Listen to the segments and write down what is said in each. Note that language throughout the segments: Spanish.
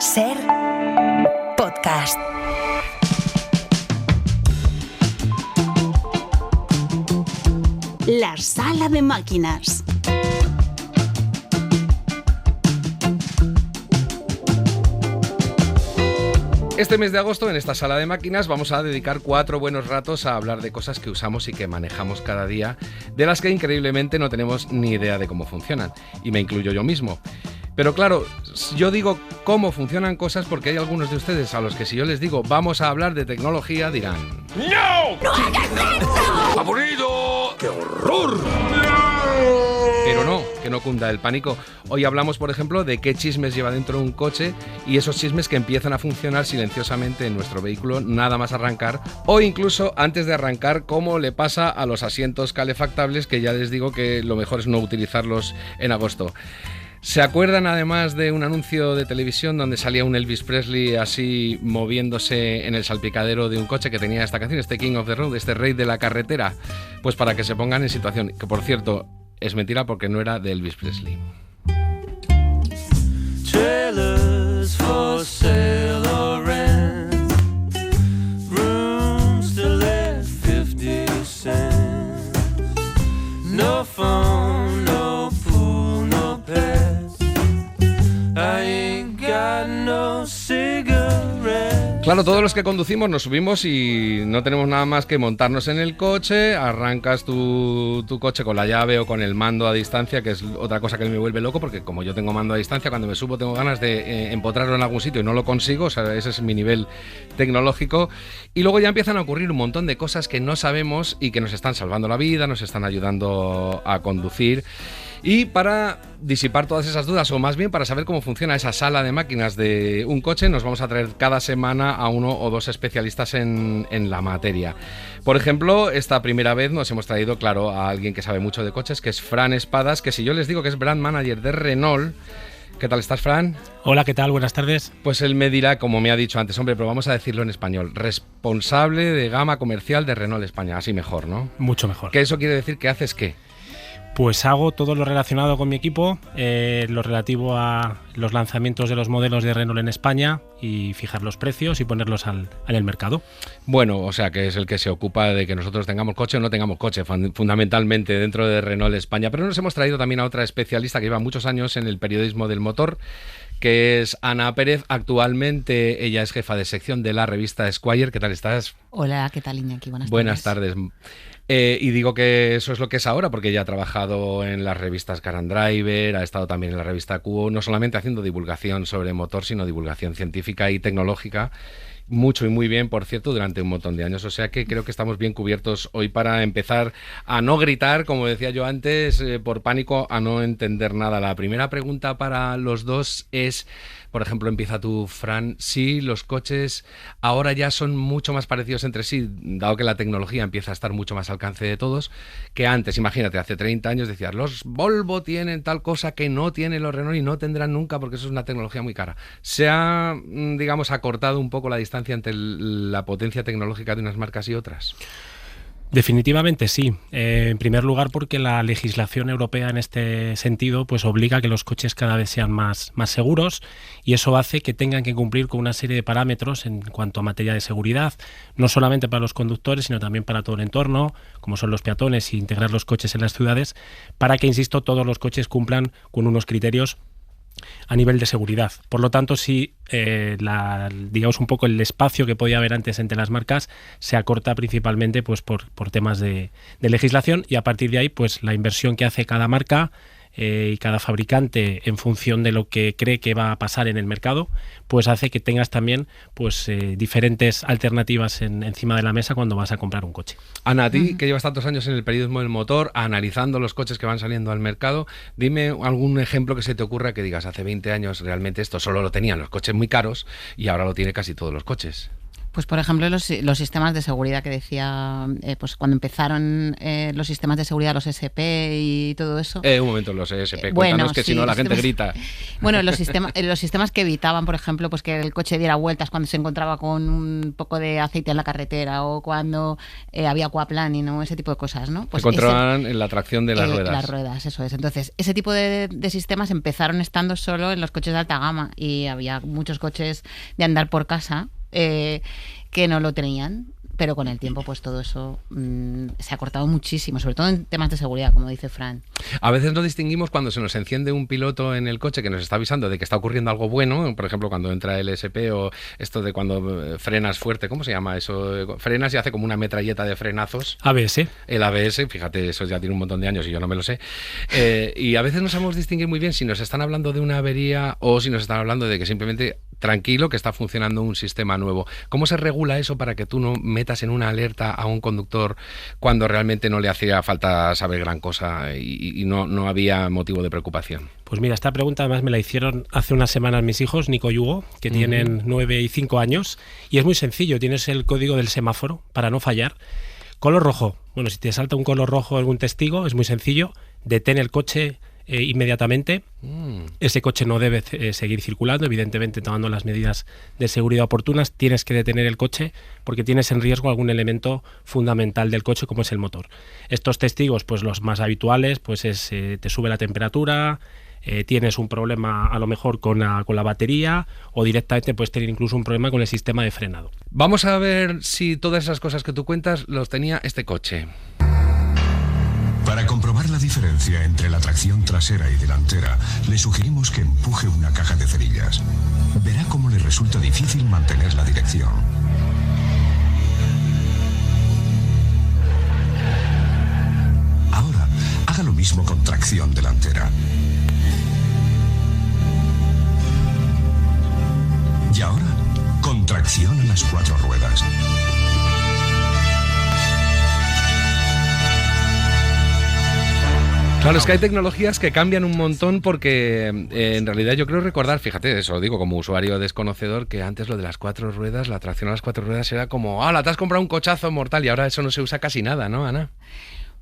Ser podcast. La sala de máquinas. Este mes de agosto, en esta sala de máquinas, vamos a dedicar 4 buenos ratos a hablar de cosas que usamos y que manejamos cada día, de las que increíblemente no tenemos ni idea de cómo funcionan, y me incluyo yo mismo. Pero claro, yo digo cómo funcionan cosas porque hay algunos de ustedes a los que si yo les digo vamos a hablar de tecnología dirán ¡No! ¡No hagas eso! ¡Aburrido! ¡Qué horror! Pero no, que no cunda el pánico. Hoy hablamos, por ejemplo, de qué chismes lleva dentro un coche y esos chismes que empiezan a funcionar silenciosamente en nuestro vehículo nada más arrancar, o incluso antes de arrancar, como le pasa a los asientos calefactables, que ya les digo que lo mejor es no utilizarlos en agosto. ¿Se acuerdan además de un anuncio de televisión donde salía un Elvis Presley así moviéndose en el salpicadero de un coche que tenía esta canción, este King of the Road, este rey de la carretera? Pues para que se pongan en situación, que por cierto es mentira porque no era de Elvis Presley. Trailers for sale or rent, rooms to let 50 cents, no phone, no pool, no pets, I ain't got no cigarette. Claro, todos los que conducimos nos subimos y no tenemos nada más que montarnos en el coche, arrancas tu coche con la llave o con el mando a distancia, que es otra cosa que me vuelve loco, porque como yo tengo mando a distancia, cuando me subo tengo ganas de empotrarlo en algún sitio y no lo consigo, o sea, ese es mi nivel tecnológico. Y luego ya empiezan a ocurrir un montón de cosas que no sabemos y que nos están salvando la vida, nos están ayudando a conducir. Y para disipar todas esas dudas, o más bien para saber cómo funciona esa sala de máquinas de un coche, nos vamos a traer cada semana a uno o dos especialistas en la materia. Por ejemplo, esta primera vez nos hemos traído, claro, a alguien que sabe mucho de coches, que es Fran Espadas, que si yo les digo que es Brand Manager de Renault... ¿Qué tal estás, Fran? Hola, ¿qué tal? Buenas tardes. Pues él me dirá, como me ha dicho antes, hombre, pero vamos a decirlo en español, responsable de gama comercial de Renault España, así mejor, ¿no? Mucho mejor. ¿Que eso quiere decir que haces qué? Pues hago todo lo relacionado con mi equipo, lo relativo a los lanzamientos de los modelos de Renault en España y fijar los precios y ponerlos en el mercado. Bueno, o sea que es el que se ocupa de que nosotros tengamos coche o no tengamos coche, fundamentalmente dentro de Renault España. Pero nos hemos traído también a otra especialista que lleva muchos años en el periodismo del motor, que es Ana Pérez. Actualmente ella es jefa de sección de la revista Esquire. ¿Qué tal estás? Hola, ¿qué tal, Iñaki? Buenas tardes. Y digo que eso es lo que es ahora, porque ella ha trabajado en las revistas Car and Driver, ha estado también en la revista Q, no solamente haciendo divulgación sobre motor, sino divulgación científica y tecnológica. Mucho y muy bien, por cierto, durante un montón de años. O sea que creo que estamos bien cubiertos hoy para empezar a no gritar, como decía yo antes, por pánico, a no entender nada. La primera pregunta para los dos es, por ejemplo, empieza tú, Fran, si los coches ahora ya son mucho más parecidos entre sí, dado que la tecnología empieza a estar mucho más al alcance de todos, que antes. Imagínate, hace 30 años decías, los Volvo tienen tal cosa que no tienen los Renault y no tendrán nunca porque eso es una tecnología muy cara. Se ha, digamos, acortado un poco la distancia entre la potencia tecnológica de unas marcas y otras. Definitivamente sí. En primer lugar porque la legislación europea en este sentido pues obliga a que los coches cada vez sean más seguros, y eso hace que tengan que cumplir con una serie de parámetros en cuanto a materia de seguridad, no solamente para los conductores sino también para todo el entorno, como son los peatones, y integrar los coches en las ciudades, para que, insisto, todos los coches cumplan con unos criterios a nivel de seguridad. Por lo tanto, sí, digamos un poco el espacio que podía haber antes entre las marcas se acorta principalmente pues por temas de legislación, y a partir de ahí pues la inversión que hace cada marca y cada fabricante en función de lo que cree que va a pasar en el mercado, pues hace que tengas también pues diferentes alternativas encima de la mesa cuando vas a comprar un coche. Ana, a ti que llevas tantos años en el periodismo del motor, analizando los coches que van saliendo al mercado, dime algún ejemplo que se te ocurra que digas, hace 20 años realmente esto solo lo tenían los coches muy caros y ahora lo tiene casi todos los coches. Pues por ejemplo los sistemas de seguridad que decía, pues cuando empezaron los sistemas de seguridad, los ESP y todo eso. Un momento, los ESP, cuéntanos que sí, si no la gente grita. Bueno, los sistemas que evitaban, por ejemplo, pues que el coche diera vueltas cuando se encontraba con un poco de aceite en la carretera o cuando había aquaplaning, ¿no? Ese tipo de cosas, ¿no? Pues controlaban la tracción de las ruedas. Las ruedas, eso es. Entonces, ese tipo de sistemas empezaron estando solo en los coches de alta gama y había muchos coches de andar por casa que no lo tenían, pero con el tiempo pues todo eso se ha cortado muchísimo, sobre todo en temas de seguridad, como dice Fran. A veces no distinguimos cuando se nos enciende un piloto en el coche que nos está avisando de que está ocurriendo algo bueno, por ejemplo cuando entra el ESP o esto de cuando frenas fuerte, ¿cómo se llama eso? Frenas y hace como una metralleta de frenazos. ABS. El ABS, fíjate, eso ya tiene un montón de años y yo no me lo sé. Y a veces no sabemos distinguir muy bien si nos están hablando de una avería o si nos están hablando de que simplemente tranquilo, que está funcionando un sistema nuevo. ¿Cómo se regula eso para que tú no metas en una alerta a un conductor cuando realmente no le hacía falta saber gran cosa y no había motivo de preocupación? Pues mira, esta pregunta además me la hicieron hace unas semanas mis hijos, Nico y Hugo, que tienen 9 y 5 años, y es muy sencillo, tienes el código del semáforo para no fallar. Color rojo, bueno, si te salta un color rojo algún testigo, es muy sencillo, detén el coche inmediatamente. Ese coche no debe seguir circulando, evidentemente tomando las medidas de seguridad oportunas. Tienes que detener el coche porque tienes en riesgo algún elemento fundamental del coche como es el motor. Estos testigos, pues los más habituales, pues es te sube la temperatura, tienes un problema a lo mejor con la batería o directamente puedes tener incluso un problema con el sistema de frenado. Vamos a ver si todas esas cosas que tú cuentas los tenía este coche. Para comprobar la diferencia entre la tracción trasera y delantera, le sugerimos que empuje una caja de cerillas. Verá cómo le resulta difícil mantener la dirección. Ahora, haga lo mismo con tracción delantera. Y ahora, con tracción a las 4 ruedas. Claro, es que hay tecnologías que cambian un montón porque en realidad yo creo recordar, fíjate, eso lo digo como usuario desconocedor, que antes lo de las 4 ruedas, la tracción a las 4 ruedas era como, ¡hala, te has comprado un cochazo mortal! Y ahora eso no se usa casi nada, ¿no, Ana?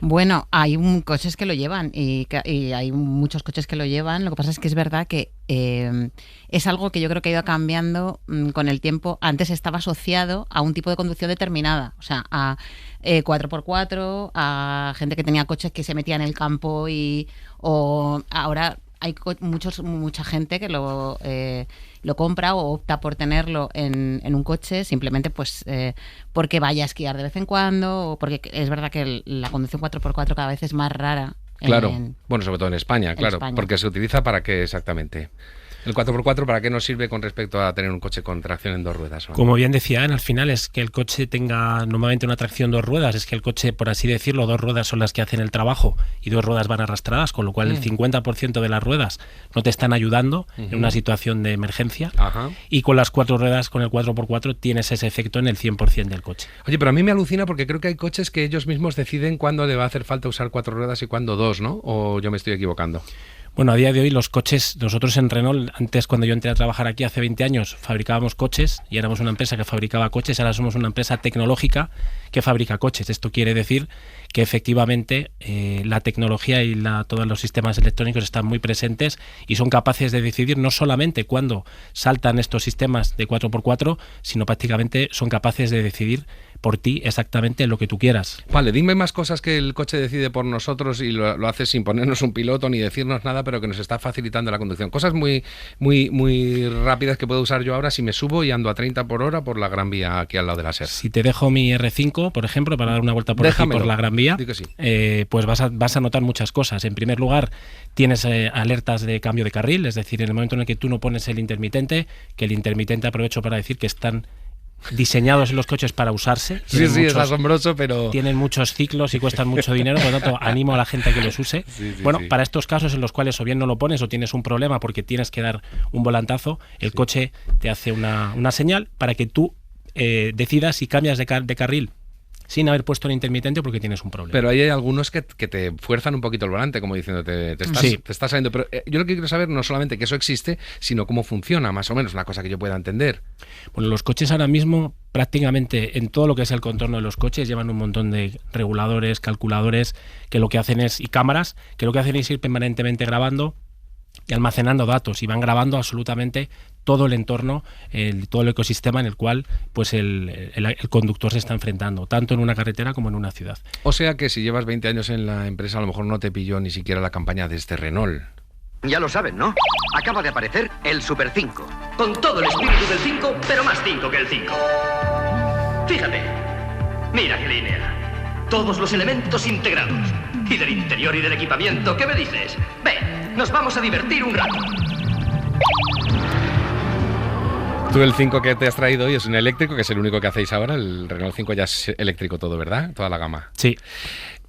Bueno, hay coches que lo llevan y hay muchos coches que lo llevan. Lo que pasa es que es verdad que es algo que yo creo que ha ido cambiando con el tiempo. Antes estaba asociado a un tipo de conducción determinada, o sea, a 4x4, a gente que tenía coches que se metía en el campo o ahora hay mucha gente que lo compra o opta por tenerlo en un coche simplemente pues porque vaya a esquiar de vez en cuando o porque es verdad que la conducción 4x4 cada vez es más rara. Claro, bueno, sobre todo en España, claro, España. Porque se utiliza para qué exactamente. ¿El 4x4 para qué nos sirve con respecto a tener un coche con tracción en 2 ruedas? ¿No? Como bien decía Ana, al final es que el coche tenga normalmente una tracción 2 ruedas, es que el coche, por así decirlo, 2 ruedas son las que hacen el trabajo y 2 ruedas van arrastradas, con lo cual el 50% de las ruedas no te están ayudando en una situación de emergencia. Y con las 4 ruedas, con el 4x4, tienes ese efecto en el 100% del coche. Oye, pero a mí me alucina porque creo que hay coches que ellos mismos deciden cuándo le va a hacer falta usar 4 ruedas y cuándo 2, ¿no? ¿O yo me estoy equivocando? Bueno, a día de hoy los coches, nosotros en Renault, antes cuando yo entré a trabajar aquí hace 20 años, fabricábamos coches y éramos una empresa que fabricaba coches, ahora somos una empresa tecnológica que fabrica coches. Esto quiere decir que efectivamente la tecnología y todos los sistemas electrónicos están muy presentes y son capaces de decidir no solamente cuándo saltan estos sistemas de 4x4, sino prácticamente son capaces de decidir por ti exactamente lo que tú quieras. Vale, dime más cosas que el coche decide por nosotros y lo hace sin ponernos un piloto ni decirnos nada, pero que nos está facilitando la conducción. Cosas muy rápidas que puedo usar yo ahora si me subo y ando a 30 por hora por la Gran Vía aquí al lado de la SER. Si te dejo mi R5, por ejemplo, para dar una vuelta por aquí por la Gran Vía, sí. Pues vas a notar muchas cosas. En primer lugar, tienes alertas de cambio de carril, es decir, en el momento en el que tú no pones el intermitente, que el intermitente aprovecho para decir que están diseñados en los coches para usarse. Sí, es asombroso, pero... Tienen muchos ciclos y cuestan mucho dinero, por lo tanto, animo a la gente a que los use. Para estos casos en los cuales o bien no lo pones o tienes un problema porque tienes que dar un volantazo, el coche te hace una señal para que tú decidas si cambias de carril sin haber puesto el intermitente porque tienes un problema. Pero ahí hay algunos que te fuerzan un poquito el volante, como diciendo, te estás saliendo. Pero yo lo que quiero saber no solamente que eso existe, sino cómo funciona, más o menos, una cosa que yo pueda entender. Bueno, los coches ahora mismo, prácticamente en todo lo que es el contorno de los coches, llevan un montón de reguladores, calculadores, que lo que hacen es, y cámaras, que lo que hacen es ir permanentemente grabando y almacenando datos, y van grabando absolutamente todo el entorno, todo el ecosistema en el cual pues el conductor se está enfrentando, tanto en una carretera como en una ciudad. O sea que si llevas 20 años en la empresa, a lo mejor no te pilló ni siquiera la campaña de este Renault. Ya lo saben, ¿no? Acaba de aparecer el Super 5. Con todo el espíritu del 5, pero más 5 que el 5. Fíjate. Mira qué línea. Todos los elementos integrados. Y del interior y del equipamiento, ¿qué me dices? Ven, nos vamos a divertir un rato. Tú el 5 que te has traído hoy es un eléctrico, que es el único que hacéis ahora. El Renault 5 ya es eléctrico todo, ¿verdad? Toda la gama. Sí.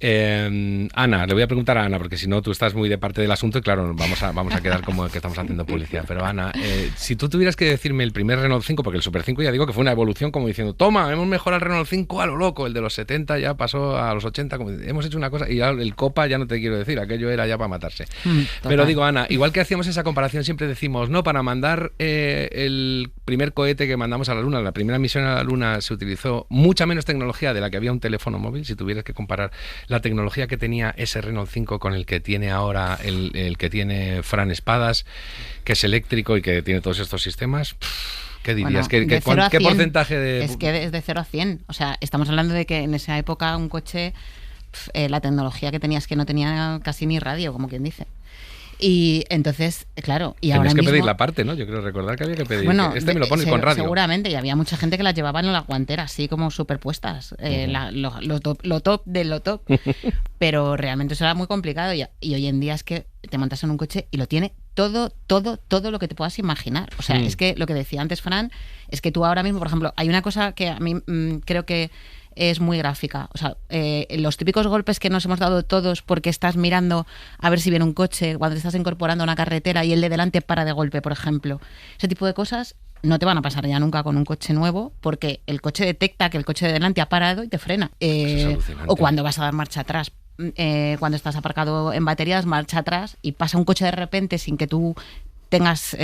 Ana, le voy a preguntar a Ana, porque si no tú estás muy de parte del asunto y claro, vamos a quedar como que estamos haciendo publicidad. Pero Ana, si tú tuvieras que decirme el primer Renault 5, porque el Super 5 ya digo que fue una evolución como diciendo, toma, hemos mejorado el Renault 5 a lo loco, el de los 70 ya pasó a los 80, como, hemos hecho una cosa, y ya el Copa ya no te quiero decir, aquello era ya para matarse. Pero digo, Ana, igual que hacíamos esa comparación, siempre decimos, no, para mandar el primer cohete que mandamos a la Luna, la primera misión a la Luna, se utilizó mucha menos tecnología de la que había un teléfono móvil. Si tuvieras que comparar la tecnología que tenía ese Renault 5 con el que tiene ahora el que tiene Fran Espadas, que es eléctrico y que tiene todos estos sistemas, ¿qué dirías? Bueno, ¿Qué porcentaje de...? Es que es de 0 a 100. O sea, estamos hablando de que en esa época un coche, la tecnología que tenías que no tenía casi ni radio, como quien dice. Y entonces, claro, y ahora mismo... Tenías que pedir la parte, ¿no? Yo creo recordar que había que pedir. Bueno, me lo pones con radio. Seguramente, y había mucha gente que las llevaba en la guantera, así como superpuestas. Lo top de lo top. Pero realmente eso era muy complicado. Y hoy en día es que te montas en un coche y lo tiene todo lo que te puedas imaginar. O sea, es que lo que decía antes Fran, es que tú ahora mismo, por ejemplo, hay una cosa que a mí creo que es muy gráfica. O sea, los típicos golpes que nos hemos dado todos porque estás mirando a ver si viene un coche cuando te estás incorporando a una carretera y el de delante para de golpe, por ejemplo. Ese tipo de cosas no te van a pasar ya nunca con un coche nuevo, porque el coche detecta que el coche de delante ha parado y te frena. O cuando vas a dar marcha atrás. Cuando estás aparcado en baterías, marcha atrás y pasa un coche de repente sin que tú tengas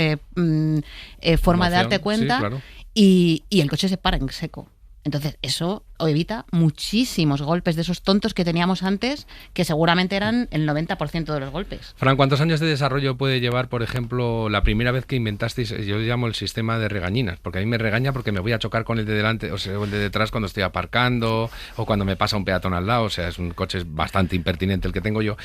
forma de darte cuenta, sí, claro. y el coche se para en seco. Entonces eso evita muchísimos golpes de esos tontos que teníamos antes, que seguramente eran el 90% de los golpes. Fran, ¿cuántos años de desarrollo puede llevar, por ejemplo, la primera vez que inventasteis, yo llamo el sistema de regañinas? Porque a mí me regaña porque me voy a chocar con el de delante, o sea, el de detrás cuando estoy aparcando, o cuando me pasa un peatón al lado, o sea, es un coche bastante impertinente el que tengo yo.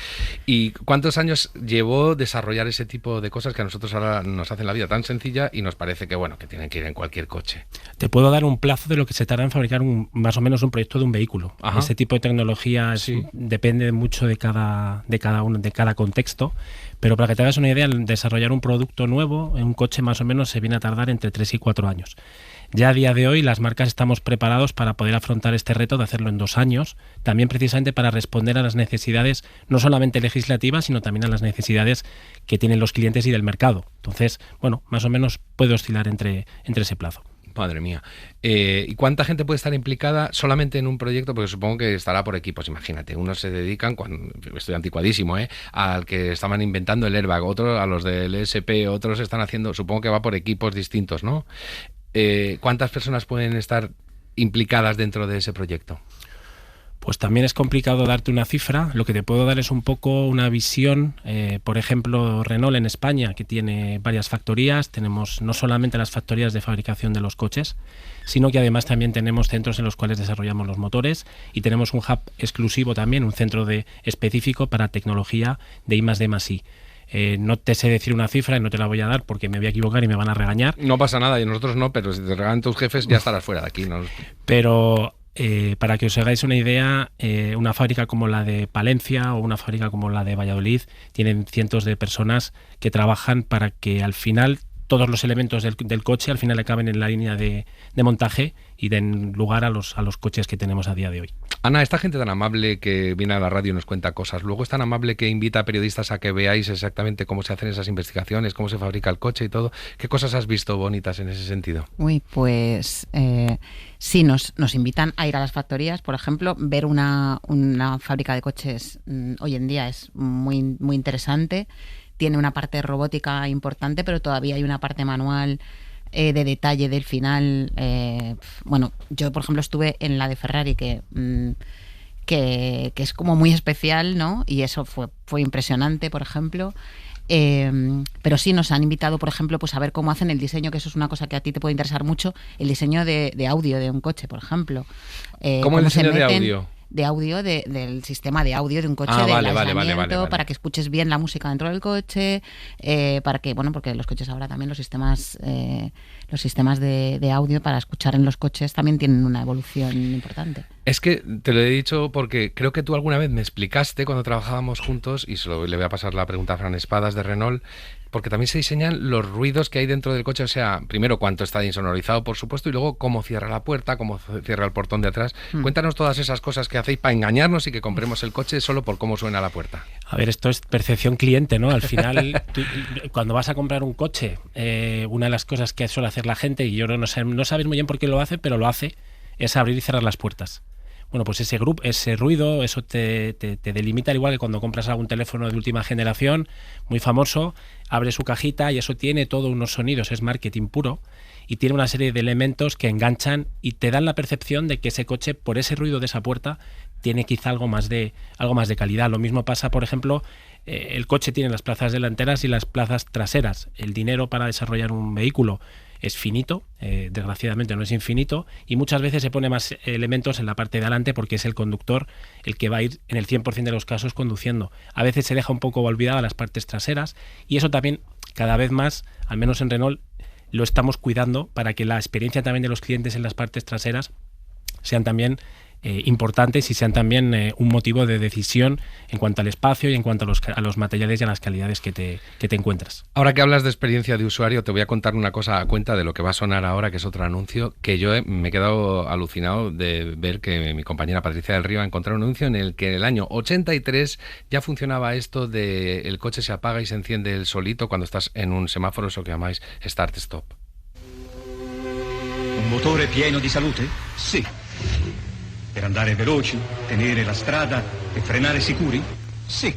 ¿Y cuántos años llevó desarrollar ese tipo de cosas que a nosotros ahora nos hacen la vida tan sencilla y nos parece que, bueno, que tienen que ir en cualquier coche? Te puedo dar un plazo de lo que se tarda en fabricar más o menos un proyecto de un vehículo. Ajá. Este tipo de tecnología depende mucho de cada contexto, pero para que te hagas una idea, desarrollar un producto nuevo en un coche más o menos se viene a tardar entre 3 y 4 años. Ya a día de hoy las marcas estamos preparados para poder afrontar este reto de hacerlo en 2 años, también precisamente para responder a las necesidades no solamente legislativas, sino también a las necesidades que tienen los clientes y del mercado. Entonces, bueno, más o menos puede oscilar entre ese plazo. Madre mía. ¿Y cuánta gente puede estar implicada solamente en un proyecto? Porque supongo que estará por equipos, imagínate. Unos se dedican, estoy anticuadísimo, al que estaban inventando el airbag, otros a los del ESP, otros están haciendo, supongo que va por equipos distintos, ¿no? ¿Cuántas personas pueden estar implicadas dentro de ese proyecto? Pues también es complicado darte una cifra. Lo que te puedo dar es un poco una visión. Por ejemplo, Renault en España, que tiene varias factorías. Tenemos no solamente las factorías de fabricación de los coches, sino que además también tenemos centros en los cuales desarrollamos los motores y tenemos un hub exclusivo también, un centro específico para tecnología de I+D+I. No te sé decir una cifra y no te la voy a dar porque me voy a equivocar y me van a regañar. No pasa nada, y nosotros no, pero si te regalan tus jefes ya estarás fuera de aquí, ¿no? Pero... para que os hagáis una idea, una fábrica como la de Palencia o una fábrica como la de Valladolid tienen cientos de personas que trabajan para que al final todos los elementos del coche al final acaben en la línea de montaje y den lugar a los coches que tenemos a día de hoy. Ana, esta gente tan amable que viene a la radio y nos cuenta cosas, luego es tan amable que invita a periodistas a que veáis exactamente cómo se hacen esas investigaciones, cómo se fabrica el coche y todo. ¿Qué cosas has visto bonitas en ese sentido? Uy, pues sí, nos invitan a ir a las factorías, por ejemplo, ver una fábrica de coches hoy en día es muy, muy interesante. Tiene una parte robótica importante, pero todavía hay una parte manual de detalle del final. Bueno, yo por ejemplo estuve en la de Ferrari, que es como muy especial, ¿no? Y eso fue impresionante, por ejemplo. Pero sí nos han invitado, por ejemplo, pues a ver cómo hacen el diseño, que eso es una cosa que a ti te puede interesar mucho, el diseño de audio de un coche, por ejemplo. ¿Cómo el diseño de audio? De audio, del sistema de audio de un coche, vale. Para que escuches bien la música dentro del coche, para que, bueno, porque los coches ahora también los sistemas de audio para escuchar en los coches también tienen una evolución importante. Es que te lo he dicho porque creo que tú alguna vez me explicaste cuando trabajábamos juntos, y le voy a pasar la pregunta a Fran Espadas de Renault, porque también se diseñan los ruidos que hay dentro del coche, o sea, primero cuánto está insonorizado, por supuesto, y luego cómo cierra la puerta, cómo cierra el portón de atrás. Cuéntanos todas esas cosas que hacéis para engañarnos y que compremos el coche solo por cómo suena la puerta. A ver, esto es percepción cliente, ¿no? Al final, cuando vas a comprar un coche, una de las cosas que suele hacer la gente, y yo no sabes muy bien por qué lo hace, pero lo hace, es abrir y cerrar las puertas. Bueno, pues ese ruido, eso te delimita, al igual que cuando compras algún teléfono de última generación, muy famoso, abre su cajita y eso tiene todos unos sonidos, es marketing puro, y tiene una serie de elementos que enganchan y te dan la percepción de que ese coche, por ese ruido de esa puerta, tiene quizá algo más de calidad. Lo mismo pasa, por ejemplo, el coche tiene las plazas delanteras y las plazas traseras. El dinero para desarrollar un vehículo es finito, desgraciadamente no es infinito, y muchas veces se pone más elementos en la parte de adelante porque es el conductor el que va a ir en el 100% de los casos conduciendo. A veces se deja un poco olvidada las partes traseras, y eso también cada vez más, al menos en Renault, lo estamos cuidando para que la experiencia también de los clientes en las partes traseras sean también importantes y sean también un motivo de decisión en cuanto al espacio y en cuanto a los materiales y a las calidades que te encuentras. Ahora que hablas de experiencia de usuario, te voy a contar una cosa a cuenta de lo que va a sonar ahora, que es otro anuncio, que yo me he quedado alucinado de ver que mi compañera Patricia del Río ha encontrado un anuncio en el que en el año 83 ya funcionaba esto de el coche se apaga y se enciende el solito cuando estás en un semáforo, eso que llamáis start-stop. Un motore pieno di salute? Sì. Per andare veloci, tenere la strada e frenare sicuri? Sì.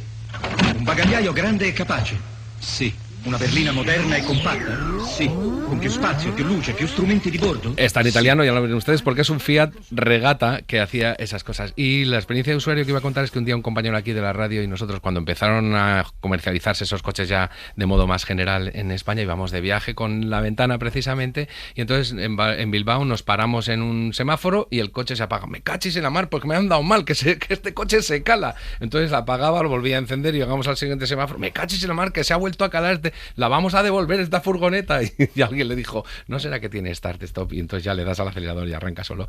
Un bagagliaio grande e capace? Sì. Una berlina moderna e compatta? Sí. Con più spazio, più luce, più strumenti di bordo? Está en italiano, ya lo ven ustedes, porque es un Fiat Regata que hacía esas cosas. Y la experiencia de usuario que iba a contar es que un día un compañero aquí de la radio y nosotros, cuando empezaron a comercializarse esos coches ya de modo más general en España, íbamos de viaje con La Ventana precisamente, y entonces en Bilbao nos paramos en un semáforo y el coche se apaga. Me cachis en la mar porque me han dado mal, que este coche se cala. Entonces apagaba, lo volvía a encender y llegamos al siguiente semáforo. Me cachis en la mar que se ha vuelto a calar la vamos a devolver esta furgoneta, y alguien le dijo, ¿no será que tiene start-stop? Y entonces ya le das al acelerador y arranca solo.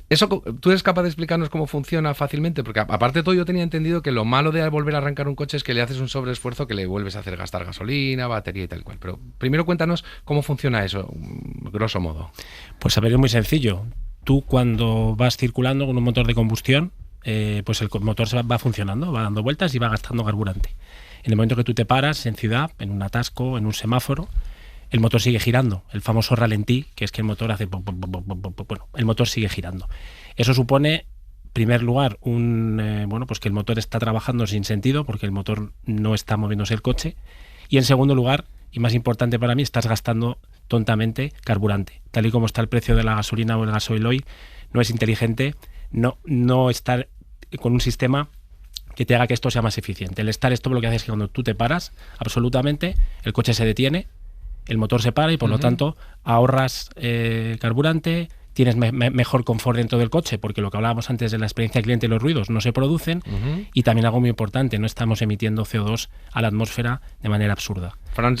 Eso, ¿tú eres capaz de explicarnos cómo funciona fácilmente? Porque aparte de todo, yo tenía entendido que lo malo de volver a arrancar un coche es que le haces un sobreesfuerzo que le vuelves a hacer gastar gasolina, batería y tal cual. Pero primero cuéntanos cómo funciona eso, grosso modo. Pues a ver, es muy sencillo. Tú cuando vas circulando con un motor de combustión, pues el motor va funcionando, va dando vueltas y va gastando carburante. En el momento que tú te paras en ciudad, en un atasco, en un semáforo, el motor sigue girando. El famoso ralentí, que es que el motor hace... Bueno, el motor sigue girando. Eso supone, en primer lugar, pues que el motor está trabajando sin sentido, porque el motor no está moviéndose el coche. Y en segundo lugar, y más importante para mí, estás gastando tontamente carburante. Tal y como está el precio de la gasolina o el gasoil hoy, no es inteligente no estar con un sistema que te haga que esto sea más eficiente. El start-stop lo que hace es que cuando tú te paras, absolutamente, el coche se detiene, el motor se para y por lo tanto ahorras carburante, tienes mejor confort dentro del coche, porque lo que hablábamos antes de la experiencia cliente y los ruidos no se producen, y también algo muy importante, no estamos emitiendo CO2 a la atmósfera de manera absurda. Fran,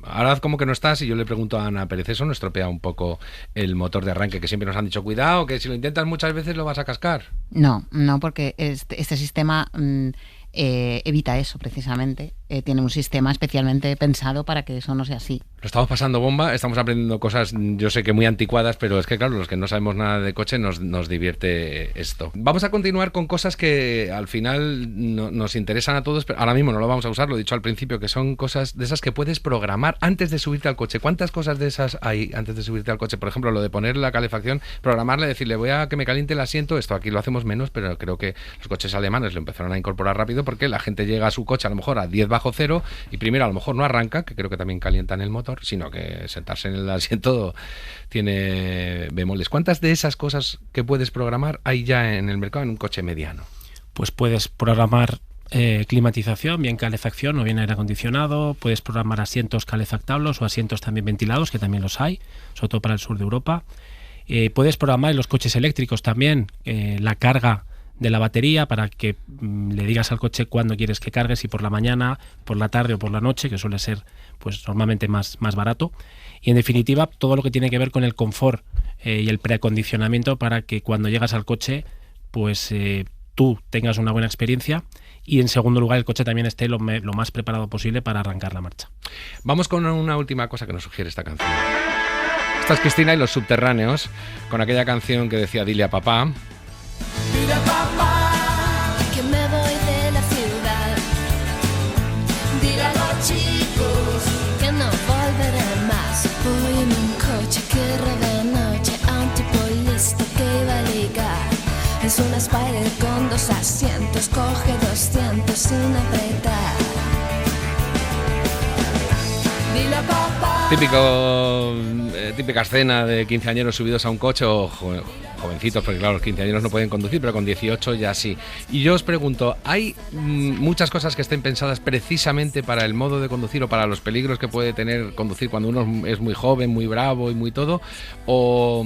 ahora haz como que no estás y yo le pregunto a Ana Pérez, ¿eso no estropea un poco el motor de arranque? Que siempre nos han dicho, cuidado, que si lo intentas muchas veces lo vas a cascar. No, porque este sistema evita eso precisamente. tiene un sistema especialmente pensado para que eso no sea así. Lo estamos pasando bomba, estamos aprendiendo cosas, yo sé que muy anticuadas, pero es que claro, los que no sabemos nada de coche nos divierte esto. Vamos a continuar con cosas que al final nos interesan a todos, pero ahora mismo no lo vamos a usar, lo he dicho al principio, que son cosas de esas que puedes programar antes de subirte al coche. ¿Cuántas cosas de esas hay antes de subirte al coche? Por ejemplo, lo de poner la calefacción, programarle, decirle voy a que me caliente el asiento, esto aquí lo hacemos menos, pero creo que los coches alemanes lo empezaron a incorporar rápido porque la gente llega a su coche a lo mejor a 10 bajo cero y primero a lo mejor no arranca, que creo que también calientan el motor, sino que sentarse en el asiento tiene bemoles. ¿Cuántas de esas cosas que puedes programar hay ya en el mercado en un coche mediano? Pues puedes programar climatización, bien calefacción o bien aire acondicionado, puedes programar asientos calefactables o asientos también ventilados, que también los hay, sobre todo para el sur de Europa. Puedes programar en los coches eléctricos también la carga de la batería para que le digas al coche cuándo quieres que cargue, si por la mañana, por la tarde o por la noche, que suele ser pues normalmente más barato. Y en definitiva todo lo que tiene que ver con el confort y el preacondicionamiento para que cuando llegas al coche pues tú tengas una buena experiencia y en segundo lugar el coche también esté lo más preparado posible para arrancar la marcha. Vamos con una última cosa que nos sugiere esta canción. Esta es Cristina y los Subterráneos, con aquella canción que decía Dile a papá. Dile a papá que me voy de la ciudad. Dile a los chicos que no volveré más. Voy en un coche que roba de noche a un tipo listo que va a ligar. Es una Spider con 2 asientos, coge 200 sin apretar. Dile a papá. Típica escena de quinceañeros subidos a un coche o jovencitos, porque claro, los quinceañeros no pueden conducir, pero con 18 ya sí. Y yo os pregunto, ¿hay muchas cosas que estén pensadas precisamente para el modo de conducir o para los peligros que puede tener conducir cuando uno es muy joven, muy bravo y muy todo? ¿O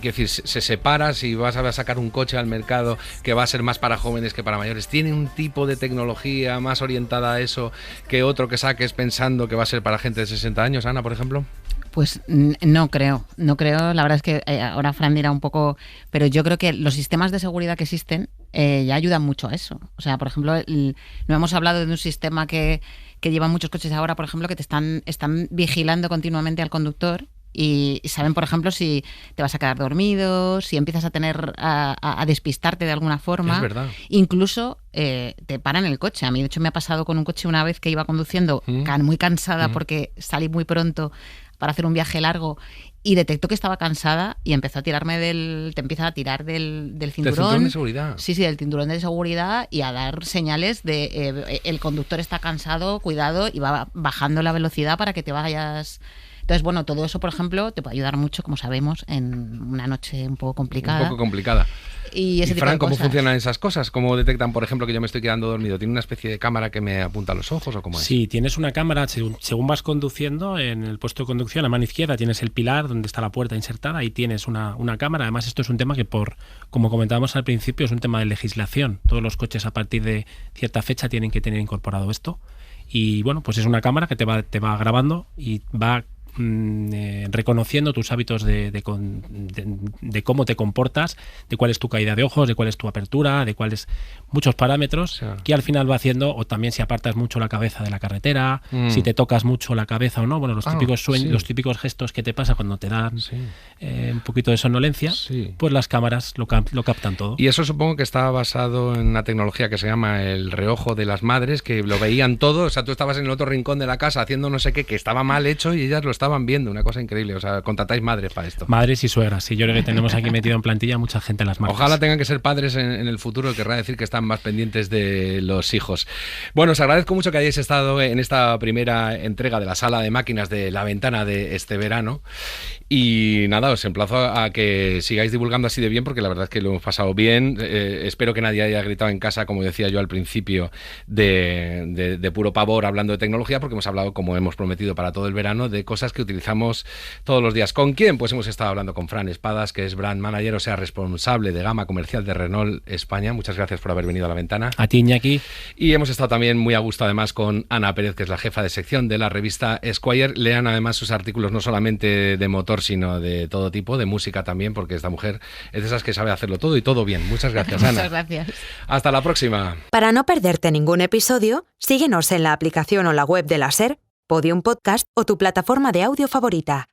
quiero decir, se separa si vas a sacar un coche al mercado que va a ser más para jóvenes que para mayores? ¿Tiene un tipo de tecnología más orientada a eso que otro que saques pensando que va a ser para gente de 60 años, Ana, por ejemplo? Pues no creo, la verdad es que ahora Fran dirá un poco, pero yo creo que los sistemas de seguridad que existen ya ayudan mucho a eso. O sea, por ejemplo, no hemos hablado de un sistema que llevan muchos coches ahora, por ejemplo, que te están vigilando continuamente al conductor y saben, por ejemplo, si te vas a quedar dormido, si empiezas a despistarte de alguna forma. Es verdad. Incluso te paran el coche. A mí, de hecho, me ha pasado con un coche una vez que iba conduciendo muy cansada porque salí muy pronto para hacer un viaje largo y detectó que estaba cansada y empezó a tirarme te empieza a tirar del cinturón. ¿Del cinturón de seguridad? Sí, del cinturón de seguridad y a dar señales de el conductor está cansado, cuidado, y va bajando la velocidad para que te vayas. Entonces, bueno, todo eso, por ejemplo, te puede ayudar mucho, como sabemos, en una noche un poco complicada. Un poco complicada. Y Fran, ¿cómo funcionan esas cosas? ¿Cómo detectan, por ejemplo, que yo me estoy quedando dormido? ¿Tiene una especie de cámara que me apunta a los ojos o cómo es? Sí, tienes una cámara, según vas conduciendo, en el puesto de conducción, a mano izquierda tienes el pilar donde está la puerta insertada y tienes una cámara. Además, esto es un tema que, como comentábamos al principio, es un tema de legislación. Todos los coches a partir de cierta fecha tienen que tener incorporado esto. Y bueno, pues es una cámara que te va grabando y va reconociendo tus hábitos de cómo te comportas, de cuál es tu caída de ojos, de cuál es tu apertura, de cuáles muchos parámetros, que al final va haciendo, o también si apartas mucho la cabeza de la carretera, si te tocas mucho la cabeza o no, bueno, los típicos sueños, los típicos gestos que te pasa cuando te dan un poquito de somnolencia, pues las cámaras lo captan todo. Y eso supongo que está basado en una tecnología que se llama el reojo de las madres, que lo veían todo, o sea, tú estabas en el otro rincón de la casa haciendo no sé qué, que estaba mal hecho y ellas lo estaban viendo, una cosa increíble. O sea, contratáis madres para esto. Madres y suegras, sí, yo creo que tenemos aquí metido en plantilla mucha gente en las marcas. Ojalá tengan que ser padres en el futuro, querrá decir que están más pendientes de los hijos. Bueno, os agradezco mucho que hayáis estado en esta primera entrega de la sala de máquinas de La Ventana de este verano. Y nada, os emplazo a que sigáis divulgando así de bien, porque la verdad es que lo hemos pasado bien. Espero que nadie haya gritado en casa, como decía yo al principio, de puro pavor hablando de tecnología, porque hemos hablado, como hemos prometido para todo el verano, de cosas que utilizamos todos los días. ¿Con quién? Pues hemos estado hablando con Fran Espadas, que es Brand Manager, o sea, responsable de gama comercial de Renault España. Muchas gracias por haber venido a La Ventana. A ti, Iñaki. Y hemos estado también muy a gusto además con Ana Pérez, que es la jefa de sección de la revista Esquire. Lean además sus artículos no solamente de motor, sino de todo tipo, de música también, porque esta mujer es de esas que sabe hacerlo todo y todo bien. Muchas gracias, Ana. Muchas gracias. Hasta la próxima. Para no perderte ningún episodio, síguenos en la aplicación o la web de la SER, Podium Podcast o tu plataforma de audio favorita.